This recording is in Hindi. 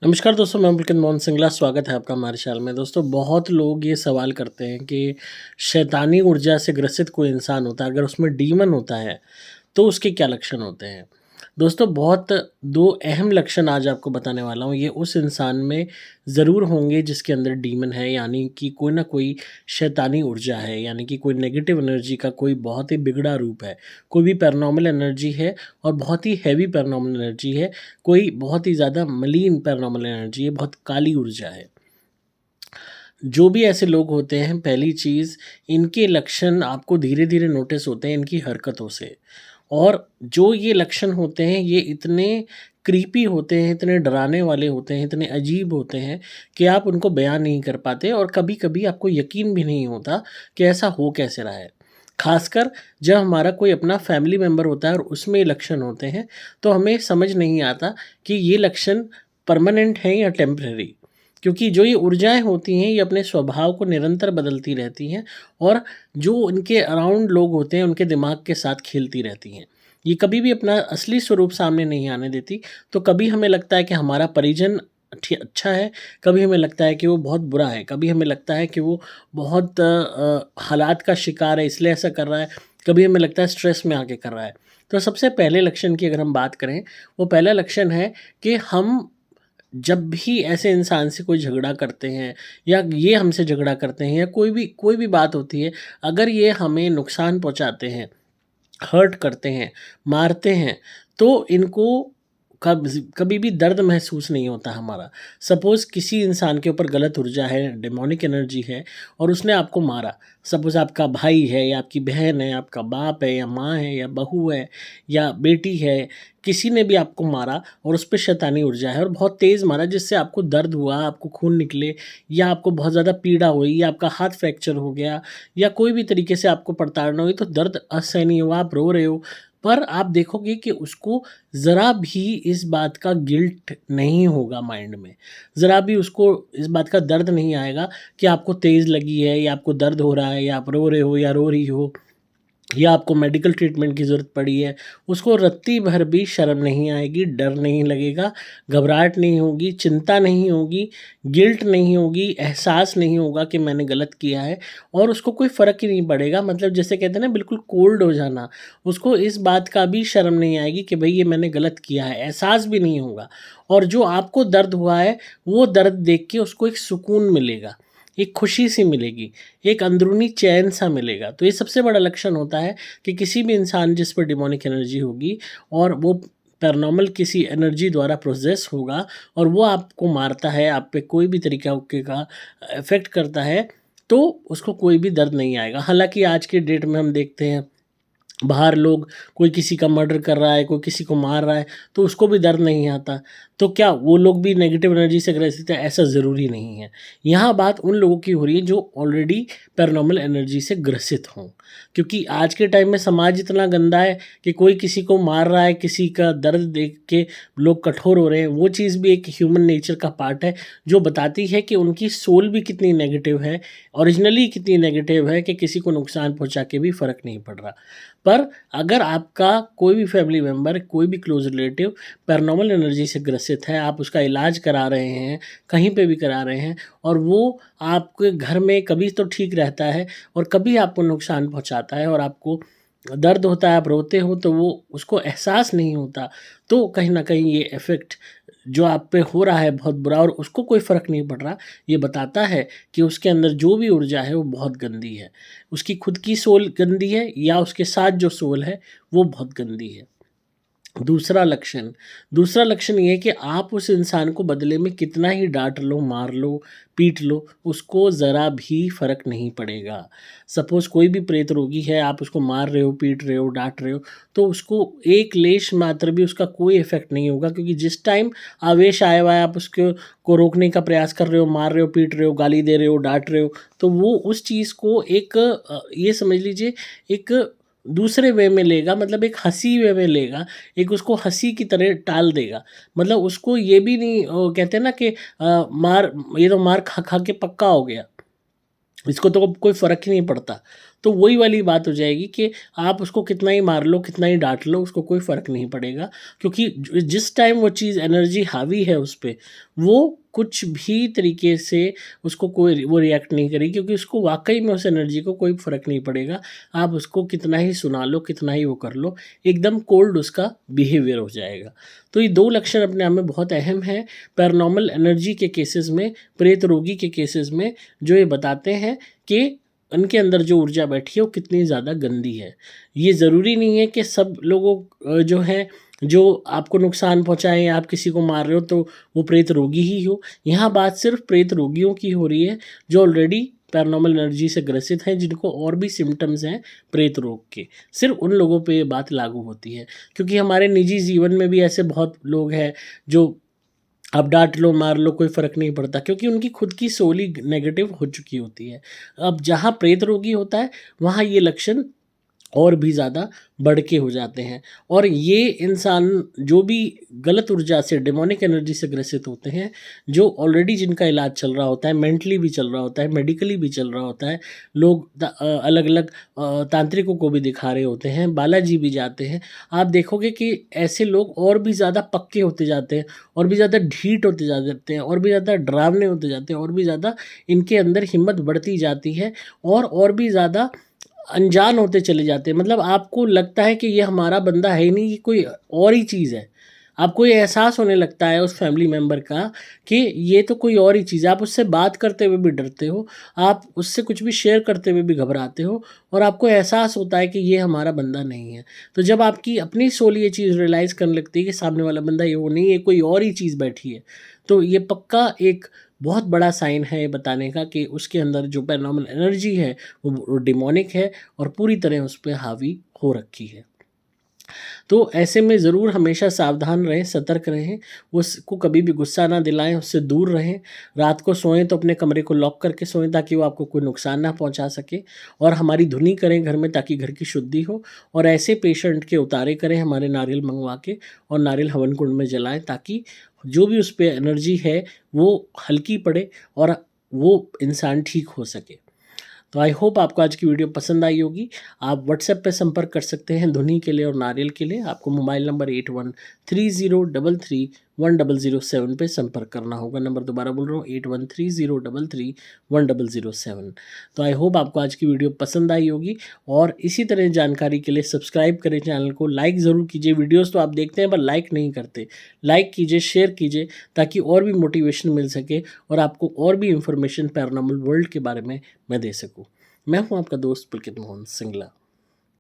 नमस्कार दोस्तों, मैं पुलकित मोहन सिंगला। स्वागत है आपका हमारे चैनल में। दोस्तों, बहुत लोग ये सवाल करते हैं कि शैतानी ऊर्जा से ग्रसित कोई इंसान होता है, अगर उसमें डीमन होता है, तो उसके क्या लक्षण होते हैं? दोस्तों, बहुत 2 अहम लक्षण आज आपको बताने वाला हूँ। ये उस इंसान में ज़रूर होंगे जिसके अंदर डीमन है, यानी कि कोई ना कोई शैतानी ऊर्जा है, यानी कि कोई नेगेटिव एनर्जी का कोई बहुत ही बिगड़ा रूप है। कोई भी पैरानॉर्मल एनर्जी है और बहुत ही हैवी पैरानॉर्मल एनर्जी है, कोई बहुत ही ज़्यादा मलीन पैरानॉर्मल एनर्जी है, बहुत काली ऊर्जा है। जो भी ऐसे लोग होते हैं, पहली चीज़, इनके लक्षण आपको धीरे-धीरे नोटिस होते हैं इनकी हरकतों से। और जो ये लक्षण होते हैं, ये इतने क्रीपी होते हैं, इतने डराने वाले होते हैं, इतने अजीब होते हैं कि आप उनको बयान नहीं कर पाते और कभी-कभी आपको यकीन भी नहीं होता कि ऐसा हो कैसे रहा है। ख़ासकर जब हमारा कोई अपना फैमिली मेंबर होता है और उसमें ये लक्षण होते हैं, तो हमें समझ नहीं आता कि ये लक्षण परमानेंट हैं या टेम्परेरी। क्योंकि जो ये ऊर्जाएँ होती हैं, ये अपने स्वभाव को निरंतर बदलती रहती हैं और जो उनके अराउंड लोग होते हैं, उनके दिमाग के साथ खेलती रहती हैं। ये कभी भी अपना असली स्वरूप सामने नहीं आने देती, तो कभी हमें लगता है कि हमारा परिजन अच्छा है, कभी हमें लगता है कि वो बहुत बुरा है, कभी हमें लगता है कि वो बहुत हालात का शिकार है इसलिए ऐसा कर रहा है, कभी हमें लगता है स्ट्रेस में आके कर रहा है। तो सबसे पहले लक्षण की अगर हम बात करें, वो पहला लक्षण है कि हम जब भी ऐसे इंसान से कोई झगड़ा करते हैं या ये हमसे झगड़ा करते हैं या कोई भी बात होती है, अगर ये हमें नुकसान पहुँचाते हैं, हर्ट करते हैं, मारते हैं, तो इनको कभी भी दर्द महसूस नहीं होता हमारा। सपोज़ किसी इंसान के ऊपर गलत ऊर्जा है, डेमोनिक एनर्जी है और उसने आपको मारा। सपोज़ आपका भाई है या आपकी बहन है, आपका बाप है या माँ है या बहू है या बेटी है, किसी ने भी आपको मारा और उस पे शैतानी ऊर्जा है और बहुत तेज़ मारा जिससे आपको दर्द हुआ, आपको खून निकले या आपको बहुत ज़्यादा पीड़ा हुई या आपका हाथ फ्रैक्चर हो गया या कोई भी तरीके से आपको प्रताड़ना हुई, तो दर्द असहनीय हुआ, आप रो रहे हो, पर आप देखोगे कि उसको ज़रा भी इस बात का गिल्ट नहीं होगा माइंड में। ज़रा भी उसको इस बात का दर्द नहीं आएगा कि आपको तेज़ लगी है या आपको दर्द हो रहा है या आप रो रहे हो या रो रही हो या आपको मेडिकल ट्रीटमेंट की ज़रूरत पड़ी है। उसको रत्ती भर भी शर्म नहीं आएगी, डर नहीं लगेगा, घबराहट नहीं होगी, चिंता नहीं होगी, गिल्ट नहीं होगी, एहसास नहीं होगा कि मैंने गलत किया है और उसको कोई फ़र्क ही नहीं पड़ेगा। मतलब जैसे कहते हैं ना, बिल्कुल कोल्ड हो जाना, उसको इस बात का भी शर्म नहीं आएगी कि भई ये मैंने गलत किया है, एहसास भी नहीं होगा। और जो आपको दर्द हुआ है, वो दर्द देख के उसको एक सुकून मिलेगा, एक खुशी-सी मिलेगी, एक अंदरूनी चैन-सा मिलेगा। तो ये सबसे बड़ा लक्षण होता है कि किसी भी इंसान जिस पर डिमोनिक एनर्जी होगी और वो पैरानॉर्मल किसी एनर्जी द्वारा प्रोसेस होगा और वो आपको मारता है, आप पे कोई भी तरीका का इफ़ेक्ट करता है, तो उसको कोई भी दर्द नहीं आएगा। हालाँकि आज के डेट में हम देखते हैं, बाहर लोग, कोई किसी का मर्डर कर रहा है, कोई किसी को मार रहा है, तो उसको भी दर्द नहीं आता। तो क्या वो लोग भी नेगेटिव एनर्जी से ग्रसित हैं? ऐसा ज़रूरी नहीं है। यहाँ बात उन लोगों की हो रही है जो ऑलरेडी पैरानॉर्मल एनर्जी से ग्रसित हों। क्योंकि आज के टाइम में समाज इतना गंदा है कि कोई किसी को मार रहा है, किसी का दर्द देख के लोग कठोर हो रहे हैं। वो चीज़ भी एक ह्यूमन नेचर का पार्ट है, जो बताती है कि उनकी सोल भी कितनी नेगेटिव है, ओरिजिनली कितनी नेगेटिव है कि किसी को नुकसान पहुँचा के भी फ़र्क नहीं पड़ रहा। पर अगर आपका कोई भी फैमिली मेंबर, कोई भी क्लोज़ रिलेटिव पैरानॉर्मल एनर्जी से ग्रसित है, आप उसका इलाज करा रहे हैं, कहीं पे भी करा रहे हैं और वो आपके घर में कभी तो ठीक रहता है और कभी आपको नुकसान पहुँचाता है और आपको दर्द होता है, आप रोते हो, तो वो उसको एहसास नहीं होता, तो कहीं न कहीं ये इफ़ेक्ट जो आप पे हो रहा है बहुत बुरा और उसको कोई फ़र्क नहीं पड़ रहा, ये बताता है कि उसके अंदर जो भी ऊर्जा है वो बहुत गंदी है। उसकी खुद की सोल गंदी है या उसके साथ जो सोल है वो बहुत गंदी है। दूसरा लक्षण ये है कि आप उस इंसान को बदले में कितना ही डाँट लो, मार लो, पीट लो, उसको ज़रा भी फ़र्क नहीं पड़ेगा। सपोज़ कोई भी प्रेत रोगी है, आप उसको मार रहे हो, पीट रहे हो, डाँट रहे हो, तो उसको एक लेश मात्र भी उसका कोई इफ़ेक्ट नहीं होगा, क्योंकि जिस टाइम आवेश आया हुआ है, आप उसको रोकने का प्रयास कर रहे हो, मार रहे हो, पीट रहे हो, गाली दे रहे हो, डाँट रहे हो, तो वो उस चीज़ को एक ये समझ लीजिए, एक दूसरे वे में लेगा, मतलब एक हँसी वे में लेगा, एक उसको हँसी की तरह टाल देगा। मतलब उसको ये भी नहीं, कहते हैं ना कि मार ये तो मार खा खा के पक्का हो गया, इसको तो अब कोई फ़र्क ही नहीं पड़ता। तो वही वाली बात हो जाएगी कि आप उसको कितना ही मार लो, कितना ही डाँट लो, उसको कोई फ़र्क नहीं पड़ेगा, क्योंकि जिस टाइम वो चीज़ एनर्जी हावी है उस पे, वो कुछ भी तरीके से उसको कोई वो रिएक्ट नहीं करेगी, क्योंकि उसको वाक़ई में उस एनर्जी को कोई फ़र्क नहीं पड़ेगा। आप उसको कितना ही सुना लो, कितना ही वो कर लो, एकदम कोल्ड उसका बिहेवियर हो जाएगा। तो ये 2 लक्षण अपने आप में बहुत अहम हैं पैरानॉर्मल एनर्जी के केसेस में, प्रेत रोगी के केसेस में, जो ये बताते हैं कि उनके अंदर जो ऊर्जा बैठी है वो कितनी ज़्यादा गंदी है। ये ज़रूरी नहीं है कि सब लोगों जो हैं, जो आपको नुकसान पहुँचाएँ या आप किसी को मार रहे हो तो वो प्रेत रोगी ही हो। यहाँ बात सिर्फ़ प्रेत रोगियों की हो रही है जो ऑलरेडी पैरानॉर्मल एनर्जी से ग्रसित हैं, जिनको और भी सिम्पटम्स हैं प्रेत रोग के। सिर्फ़ उन लोगों पे ये बात लागू होती है, क्योंकि हमारे निजी जीवन में भी ऐसे बहुत लोग हैं जो आप डाँट लो, मार लो, कोई फ़र्क नहीं पड़ता, क्योंकि उनकी खुद की सोल ही नेगेटिव हो चुकी होती है। अब जहाँ प्रेत रोगी होता है, वहाँ ये लक्षण और भी ज़्यादा बढ़ के हो जाते हैं, और ये इंसान जो भी गलत ऊर्जा से, डेमोनिक एनर्जी से ग्रसित होते हैं, जो ऑलरेडी जिनका इलाज चल रहा होता है, मेंटली भी चल रहा होता है, मेडिकली भी चल रहा होता है, लोग अलग-अलग तांत्रिकों को भी दिखा रहे होते हैं, बालाजी भी जाते हैं। आप देखोगे कि ऐसे लोग और भी ज़्यादा पक्के होते जाते हैं, और भी ज़्यादा ढीठ होते जाते हैं, और भी ज़्यादा डरावने होते जाते हैं, और भी ज़्यादा इनके अंदर हिम्मत बढ़ती जाती है, और भी ज़्यादा अनजान होते चले जाते हैं। मतलब आपको लगता है कि ये हमारा बंदा है ही नहीं, ये कोई और ही चीज़ है। आपको ये एहसास होने लगता है उस फैमिली मेंबर का कि ये तो कोई और ही चीज़ है। आप उससे बात करते हुए भी डरते हो, आप उससे कुछ भी शेयर करते हुए भी घबराते हो, और आपको एहसास होता है कि ये हमारा बंदा नहीं है। तो जब आपकी अपनी सोल ये चीज़ रियलाइज़ करने लगती है कि सामने वाला बंदा ये वो नहीं है, कोई और ही चीज़ बैठी है, तो ये पक्का एक बहुत बड़ा साइन है ये बताने का कि उसके अंदर जो पैरानॉर्मल एनर्जी है वो डिमोनिक है और पूरी तरह उस पे हावी हो रखी है। तो ऐसे में ज़रूर हमेशा सावधान रहें, सतर्क रहें, उसको कभी भी गुस्सा ना दिलाएँ, उससे दूर रहें। रात को सोएँ तो अपने कमरे को लॉक करके सोएँ, ताकि वो आपको कोई नुकसान ना पहुँचा सके, और हमारी धुनी करें घर में, ताकि घर की शुद्धि हो, और ऐसे पेशेंट के उतारे करें हमारे नारियल मँगवा के, और नारियल हवन कुंड में जलाएँ, ताकि जो भी उस पे एनर्जी है वो हल्की पड़े और वो इंसान ठीक हो सके। तो आई होप आपको आज की वीडियो पसंद आई होगी। आप व्हाट्सएप पे संपर्क कर सकते हैं धुनी के लिए और नारियल के लिए। आपको मोबाइल नंबर 8130331007 पे संपर्क करना होगा। नंबर दोबारा बोल रहा हूँ, 8130331007। तो आई होप आपको आज की वीडियो पसंद आई होगी, और इसी तरह जानकारी के लिए सब्सक्राइब करें चैनल को, लाइक ज़रूर कीजिए। वीडियोज़ तो आप देखते हैं पर लाइक नहीं करते। लाइक कीजिए, शेयर कीजिए, ताकि और भी मोटिवेशन मिल सके और आपको और भी इन्फॉर्मेशन पैरानॉर्मल वर्ल्ड के बारे में मैं दे सकूँ। मैं हूँ आपका दोस्त पुलकित मोहन सिंगला।